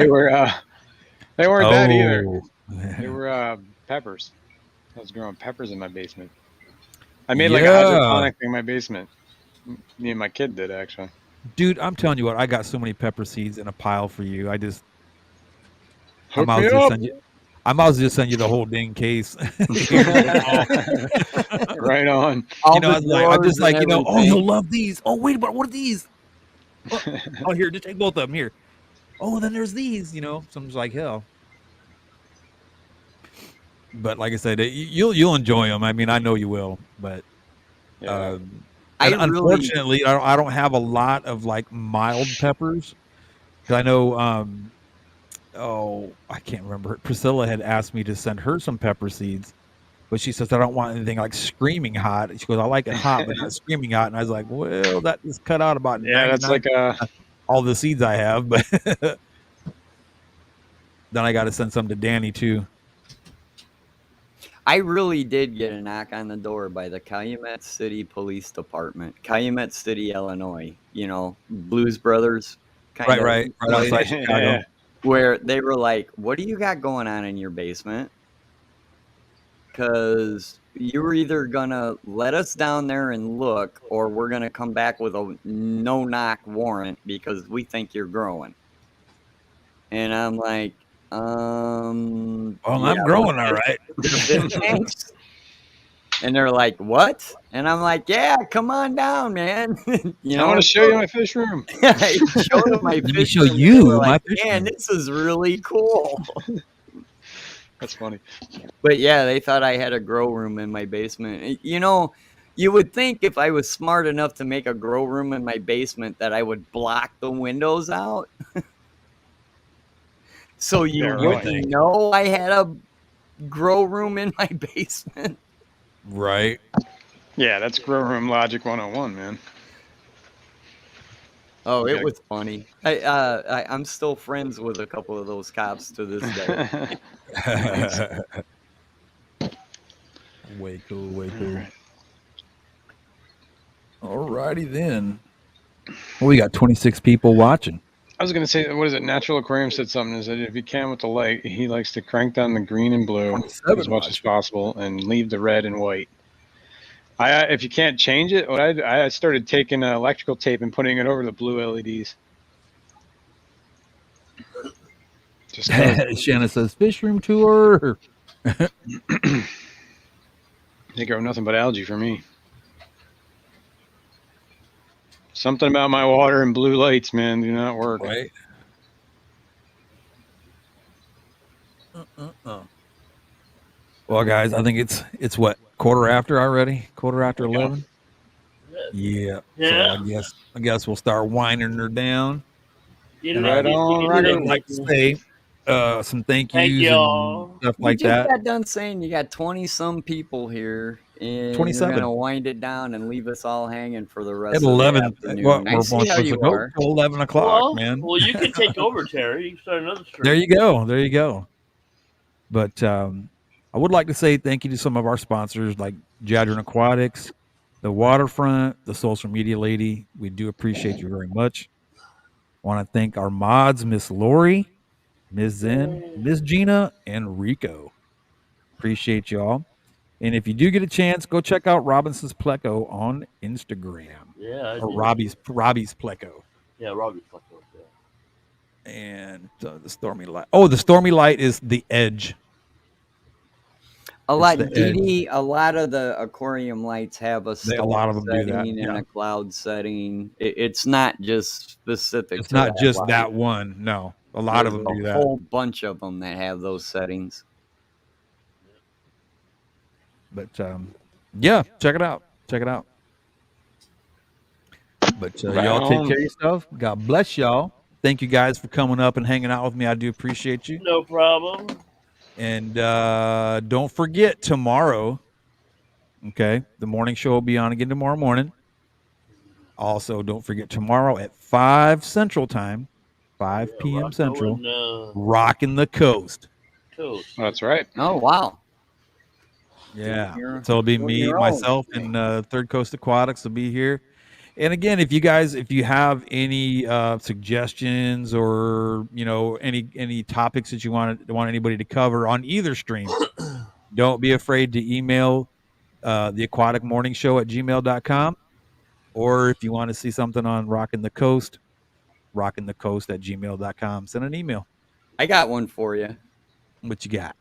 weren't that either. They were peppers. I was growing peppers in my basement. I made like a hydroponic thing in my basement. Me and my kid did, actually. Dude, I'm telling you what, I got so many pepper seeds in a pile for you. I might as well just send you the whole dang case. Right on. I'm just like, oh, you'll love these. Oh, wait, but what are these? Oh, here, just take both of them here. Oh, then there's these, So I'm just like, hell. But like I said, you'll enjoy them. I mean, I know you will, but unfortunately, I don't have a lot of like mild peppers. Because I know, I can't remember. Priscilla had asked me to send her some pepper seeds, but she says I don't want anything like screaming hot. She goes, I like it hot, but not screaming hot. And I was like, well, that is cut out about that's like all the seeds I have, but then I got to send some to Danny too. I really did get a knock on the door by the Calumet City Police Department, Calumet City, Illinois. Blues Brothers. Right outside Chicago. Where they were like, what do you got going on in your basement? Because you're either going to let us down there and look, or we're going to come back with a no-knock warrant because we think you're growing. And I'm like, I'm growing all right. Thanks. And they're like, what? And I'm like, yeah, come on down, man. I want to show you my fish room. I showed them my fish room. Let me show you my fish room. Man, this is really cool. That's funny. But yeah, they thought I had a grow room in my basement. You would think if I was smart enough to make a grow room in my basement that I would block the windows out. So you Yeah, wouldn't really. know I had a grow room in my basement. Right. Yeah, that's grow room logic 101, man. Oh, You it was funny. I'm still friends with a couple of those cops to this day. Nice. Way cool. Way All cool. right. Alrighty then. Well, we got 26 people watching. I was gonna say, what is it? Natural Aquarium said something. Is that if you can with the light, he likes to crank down the green and blue 27 as much as watching. possible and leave the red and white. If you can't change it, what I started taking electrical tape and putting it over the blue LEDs. Just 'cause Shanna says fish room tour. they grow nothing but algae for me. Something about my water and blue lights, man, do not work. Right. Well, guys, I think it's what, quarter after already? Quarter after 11? Yeah. Yeah. So I guess we'll start winding her down. Get And it Right on, on, get right it I'd on. like to say some thank Thank yous y'all. and stuff You like just that. got done saying you got 20-some people here, and 27. you're gonna wind it down and leave us all hanging for the rest At of 11, the afternoon. well, I we're see only how supposed to you go are. till 11 o'clock, man. Well, you can take over, Terry. You can start another stream. There you go. There you go. But I would like to say thank you to some of our sponsors like Jadron Aquatics, the Waterfront, the Social Media Lady. We do appreciate you very much. Want to thank our mods, Miss Lori, Miss Zen, Miss Gina, and Rico. Appreciate y'all. And if you do get a chance, go check out Robinson's Pleco on Instagram. Yeah, I Or did. Robbie's Pleco. Yeah, Robbie's Pleco. Yeah. And the Stormy Light. Oh, the Stormy Light is the Edge. A It's lot, the edge. DD, a lot of the aquarium lights have a A lot of storm them do that, setting and yeah. a cloud setting. It's not just specific. It's to not just light. that one. No, a lot of There's them do a that. whole bunch of them that have those settings. But yeah, check it out. Check it out. But Right y'all take on. care of yourself. God bless y'all. Thank you guys for coming up and hanging out with me. I do appreciate you. No problem. And don't forget tomorrow. Okay, the morning show will be on again tomorrow morning. Also, don't forget tomorrow at 5 Central Time, 5 p.m. Rocco Central, and, Rocking the Coast. Toast. That's right. Oh, wow. Yeah. You're So it'll be doing me, your own. myself, and Third Coast Aquatics will be here. And again, if you have any suggestions or any topics that you want anybody to cover on either stream, don't be afraid to email the Aquatic Morning Show at gmail.com. Or if you want to see something on Rockin' the Coast at gmail.com. Send an email. I got one for you. What you got?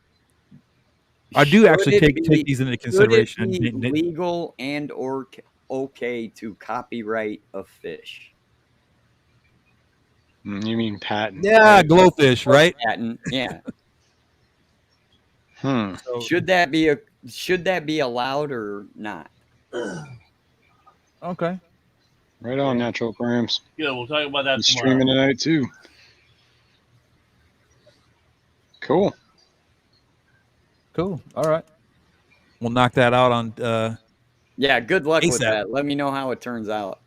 I do actually take these into consideration. Should it be legal and or okay to copyright a fish? You mean patent? Yeah, glowfish, right? Patent, yeah. So, Should that be allowed or not? okay. Right on, Natural Aquariums. Yeah, we'll talk about that He's tomorrow. streaming tonight too. Cool. Cool. All right. We'll knock that out on. Yeah, good luck with ASAP. that. Let me know how it turns out.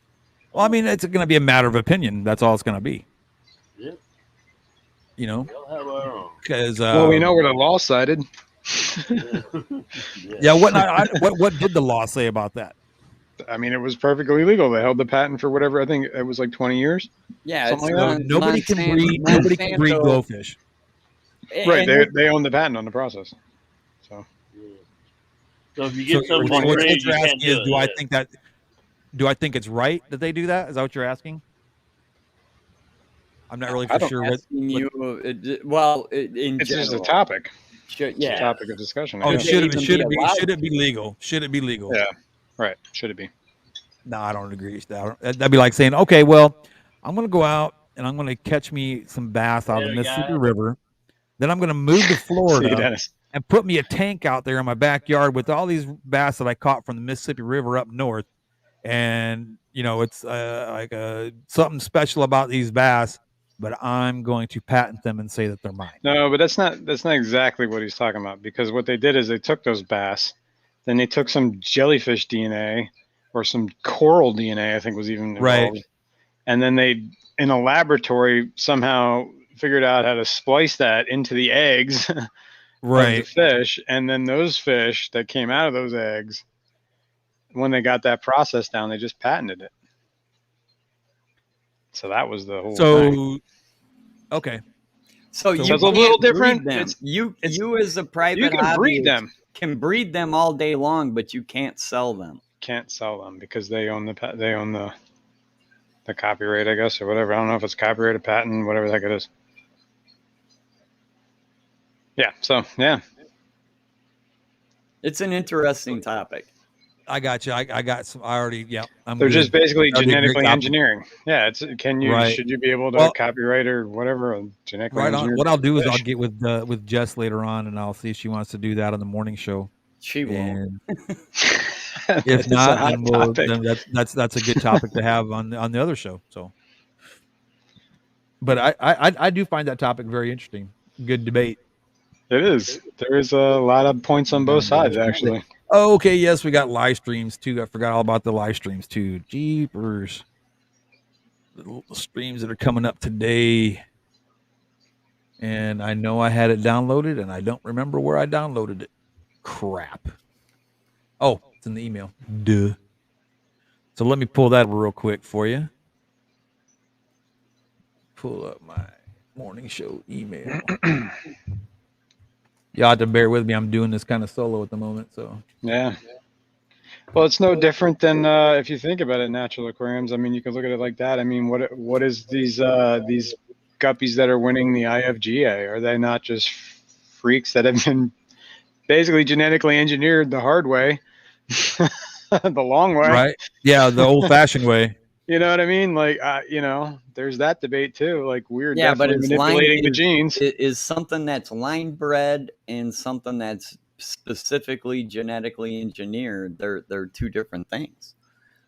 Well, I mean, it's going to be a matter of opinion. That's all it's going to be. Yeah. You know, We all have our own. because Well, we know where the law sided. Yeah. What did the law say about that? I mean, it was perfectly legal. They held the patent for whatever. I think it was like 20 years. Yeah, Something it's like that. Nobody can breed. Nobody can breed glowfish. Right. And They own the patent on the process. So So if you get So something what great, you're you can't asking is, do it. do I think it's right that they do that? Is that what you're asking? I'm not really I for don't sure what. asking you, in it's general. just a topic. Should, It's a yeah. topic of discussion. I Oh, guess. should even it be be? allowed Should it be legal? Should it be legal? Yeah. Right. Should it be? No, I don't agree. That'd be like saying, okay, well, I'm going to go out and I'm going to catch me some bass out of the Yeah, Mississippi guys. River. Then I'm going to move to See, Florida. Dennis. and put me a tank out there in my backyard with all these bass that I caught from the Mississippi River up north. And, it's like something special about these bass, but I'm going to patent them and say that they're mine. No, but that's not exactly what he's talking about, because what they did is they took those bass, then they took some jellyfish DNA or some coral DNA, I think was even involved. Right. And then they, in a laboratory, somehow figured out how to splice that into the eggs Right. of the fish. And then those fish that came out of those eggs, when they got that process down, they just patented it. So that was the whole thing. Okay. So you it's a little different. Them. You as a private you can breed them. Can breed them all day long, but you can't sell them. Can't sell them because they own the copyright, I guess, or whatever. I don't know if it's copyrighted, patent, whatever the heck it is. Yeah. So yeah, it's an interesting topic. I got you. I got some. I already. Yeah. They're just basically genetically engineering. Yeah. Should you be able to copyright or whatever? Genetically engineered. What I'll do is I'll get with Jess later on, and I'll see if she wants to do that on the morning show. She will. If not, then that's a good topic to have on the other show. So, but I do find that topic very interesting. Good debate. It is. There is a lot of points on both sides, actually. Oh, okay. Yes, we got live streams too. I forgot all about the live streams too. Jeepers. The streams that are coming up today. And I know I had it downloaded and I don't remember where I downloaded it. Crap. Oh, it's in the email. Duh. So let me pull that real quick for you. Pull up my morning show email. Y'all have to bear with me. I'm doing this kind of solo at the moment. So yeah. Well, it's no different than if you think about it, natural aquariums. I mean, you can look at it like that. I mean, what is these guppies that are winning the IFGA? Are they not just freaks that have been basically genetically engineered the hard way, the long way? Right. Yeah, the old-fashioned way. You know what I mean? Like, there's that debate too. Like, we're definitely manipulating the genes. Is something that's line bred and something that's specifically genetically engineered. They're two different things.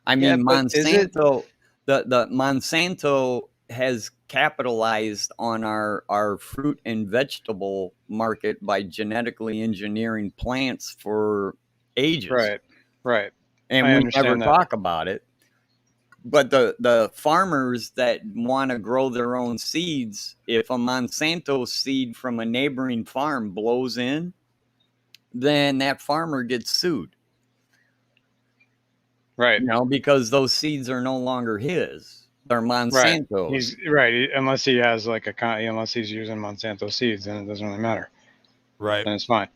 I mean, Monsanto, the Monsanto has capitalized on our fruit and vegetable market by genetically engineering plants for ages. Right. And we never talk about it. But the farmers that want to grow their own seeds, if a Monsanto seed from a neighboring farm blows in, then that farmer gets sued. Right. Because those seeds are no longer his. They're Monsanto. Right. He's right. Unless he has unless he's using Monsanto seeds, then it doesn't really matter. Right. Then it's fine.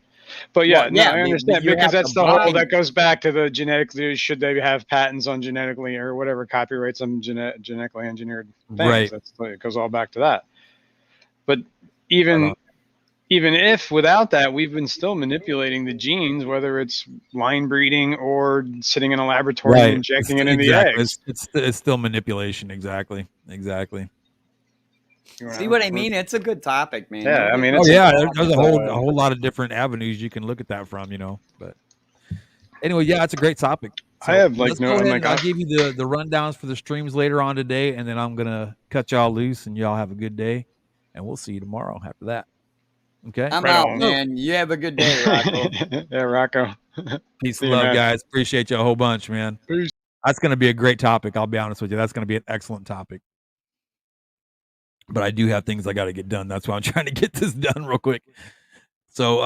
But I understand, because that's the whole that goes back to the genetically. Should they have patents on genetically or whatever copyrights on genetically engineered things? Right. It goes all back to that. But even if without that, we've been still manipulating the genes, whether it's line breeding or sitting in a laboratory and injecting it in the eggs. It's still manipulation. Exactly. See what I mean? It's a good topic, man. Yeah, I mean, there's a whole lot of different avenues you can look at that from, But anyway, it's a great topic. So I have I'll give you the rundowns for the streams later on today, and then I'm gonna cut y'all loose, and y'all have a good day, and we'll see you tomorrow after that. Okay, I'm out, man. You have a good day, Rocco. Yeah, Rocco. Peace and love, guys. Appreciate you a whole bunch, man. Peace. That's gonna be a great topic. I'll be honest with you. That's gonna be an excellent topic. But I do have things I got to get done. That's why I'm trying to get this done real quick. So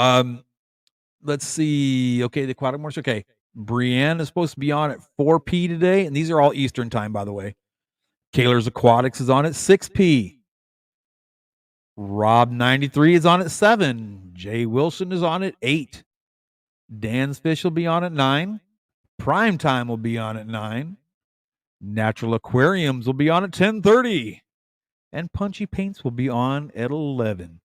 let's see. Okay, the Aquatic Morning Show. Okay, Brienne is supposed to be on at 4 p today, and these are all Eastern time, by the way. Kaler's Aquatics is on at 6 p. Rob 93 is on at 7. Jay Wilson is on at 8. Dan's Fish will be on at 9. Prime Time will be on at 9. Natural Aquariums will be on at 10:30. And Punchy Paints will be on at 11.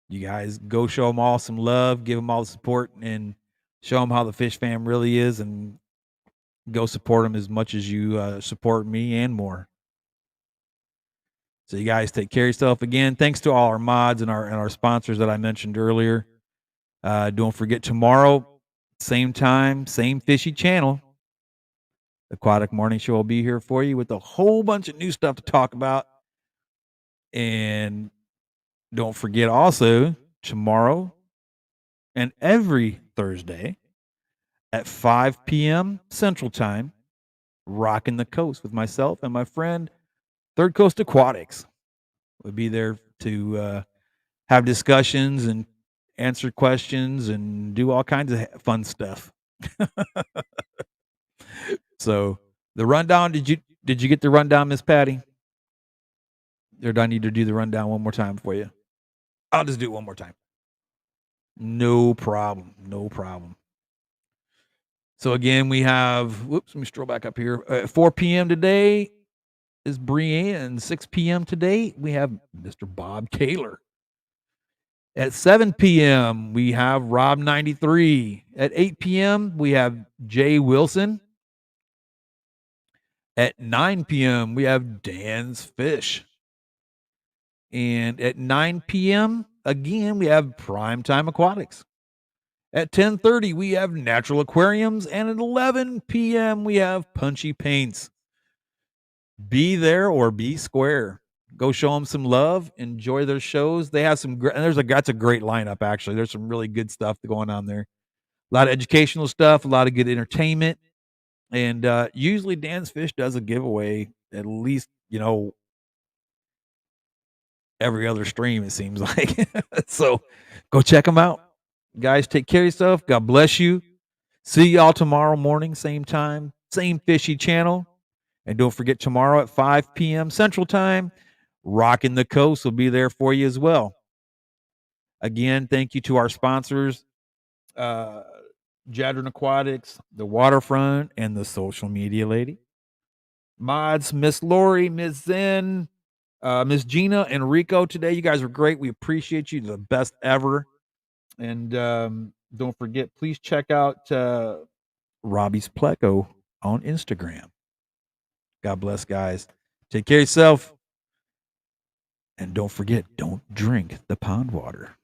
You guys go show them all some love, give them all the support, and show them how the fish fam really is, and go support them as much as you support me and more. So you guys take care of yourself. Again, thanks to all our mods and our sponsors that I mentioned earlier. Don't forget, tomorrow, same time, same fishy channel, Aquatic Morning Show will be here for you with a whole bunch of new stuff to talk about. And don't forget also, tomorrow and every Thursday at 5 p.m. Central Time, rocking the coast with myself and my friend Third Coast Aquatics. We'll be there to have discussions and answer questions and do all kinds of fun stuff. So the rundown, did you get the rundown, Miss Patty? Or do I need to do the rundown one more time for you? I'll just do it one more time. No problem. No problem. So again, we have, whoops, let me scroll back up here. 4 p.m. today is Brienne. 6 p.m. today, we have Mr. Bob Taylor. At 7 p.m., we have Rob 93. At 8 p.m., we have Jay Wilson. At 9 p.m., we have Dan's Fish. And at 9 p.m., again, we have Primetime Aquatics. At 10:30, we have Natural Aquariums. And at 11 p.m., we have Punchy Paints. Be there or be square. Go show them some love. Enjoy their shows. They have some great, that's a great lineup, actually. There's some really good stuff going on there. A lot of educational stuff, a lot of good entertainment. And usually Dan's Fish does a giveaway at least, every other stream, it seems like. So go check them out. Guys, take care of yourself. God bless you. See y'all tomorrow morning, same time, same fishy channel. And don't forget, tomorrow at 5 p.m. Central Time, Rockin' the Coast will be there for you as well. Again, thank you to our sponsors, Jadron Aquatics, the Waterfront, and the Social Media Lady. Mods, Miss Lori, Miss Zen, Miss Gina, and Rico today. You guys are great. We appreciate you. The best ever. And don't forget, please check out Robbie's Pleco on Instagram. God bless, guys. Take care of yourself. And don't forget, don't drink the pond water.